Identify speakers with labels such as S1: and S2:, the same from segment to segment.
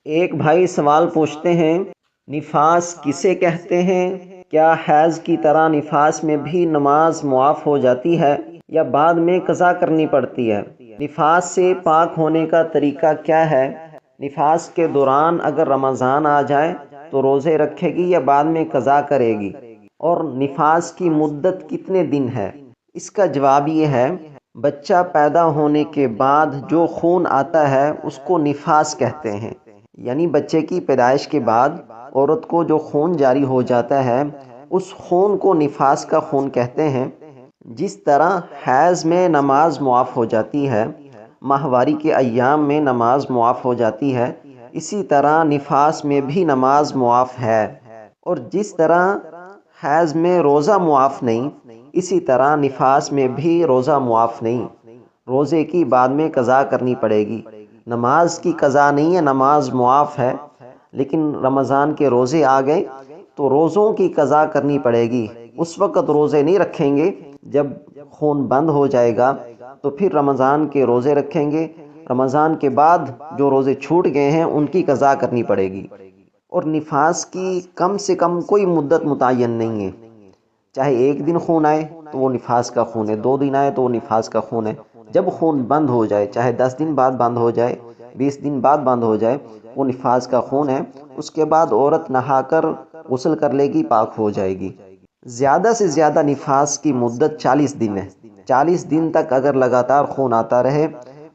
S1: ایک بھائی سوال پوچھتے ہیں، نفاس کسے کہتے ہیں؟ کیا حیض کی طرح نفاس میں بھی نماز معاف ہو جاتی ہے یا بعد میں قضا کرنی پڑتی ہے؟ نفاس سے پاک ہونے کا طریقہ کیا ہے؟ نفاس کے دوران اگر رمضان آ جائے تو روزے رکھے گی یا بعد میں قضا کرے گی؟ اور نفاس کی مدت کتنے دن ہے؟ اس کا جواب یہ ہے، بچہ پیدا ہونے کے بعد جو خون آتا ہے اس کو نفاس کہتے ہیں۔ یعنی بچے کی پیدائش کے بعد عورت کو جو خون جاری ہو جاتا ہے اس خون کو نفاس کا خون کہتے ہیں۔ جس طرح حیض میں نماز معاف ہو جاتی ہے، ماہواری کے ایام میں نماز معاف ہو جاتی ہے، اسی طرح نفاس میں بھی نماز معاف ہے۔ اور جس طرح حیض میں روزہ معاف نہیں، اسی طرح نفاس میں بھی روزہ معاف نہیں، روزے کی بعد میں قضا کرنی پڑے گی۔ نماز کی قضا نہیں ہے، نماز معاف ہے، لیکن رمضان کے روزے آ گئے تو روزوں کی قضا کرنی پڑے گی۔ اس وقت روزے نہیں رکھیں گے، جب خون بند ہو جائے گا تو پھر رمضان کے روزے رکھیں گے۔ رمضان کے بعد جو روزے چھوٹ گئے ہیں ان کی قضا کرنی پڑے گی۔ اور نفاس کی کم سے کم کوئی مدت متعین نہیں ہے، چاہے ایک دن خون آئے تو وہ نفاس کا خون ہے، 2 دن آئے تو وہ نفاس کا خون ہے۔ جب خون بند ہو جائے، چاہے 10 دن بعد بند ہو جائے، 20 دن بعد بند ہو جائے، وہ نفاس کا خون ہے۔ اس کے بعد عورت نہا کر غسل کر لے گی، پاک ہو جائے گی۔ زیادہ سے زیادہ نفاس کی مدت 40 دن ہے۔ 40 دن تک اگر لگاتار خون آتا رہے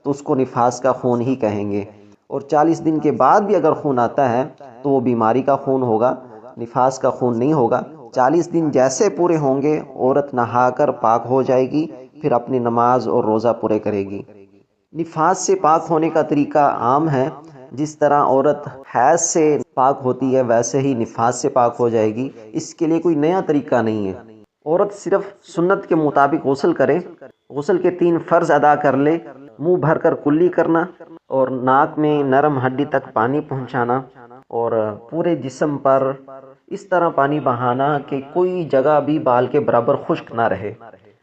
S1: تو اس کو نفاس کا خون ہی کہیں گے۔ اور 40 دن کے بعد بھی اگر خون آتا ہے تو وہ بیماری کا خون ہوگا، نفاس کا خون نہیں ہوگا۔ 40 دن جیسے پورے ہوں گے عورت نہا کر پاک ہو جائے گی، پھر اپنی نماز اور روزہ پورے کرے گی۔ نفاس سے پاک ہونے کا طریقہ عام ہے، جس طرح عورت حیض سے پاک ہوتی ہے ویسے ہی نفاس سے پاک ہو جائے گی۔ اس کے لیے کوئی نیا طریقہ نہیں ہے۔ عورت صرف سنت کے مطابق غسل کرے، غسل کے 3 فرض ادا کر لے، منہ بھر کر کلی کرنا اور ناک میں نرم ہڈی تک پانی پہنچانا اور پورے جسم پر اس طرح پانی بہانا کہ کوئی جگہ بھی بال کے برابر خشک نہ رہے۔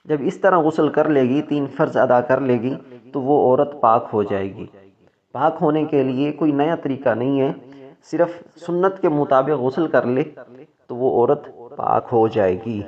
S1: جب اس طرح غسل کر لے گی، 3 فرض ادا کر لے گی تو وہ عورت پاک ہو جائے گی۔ پاک ہونے کے لیے کوئی نیا طریقہ نہیں ہے، صرف سنت کے مطابق غسل کر لے تو وہ عورت پاک ہو جائے گی۔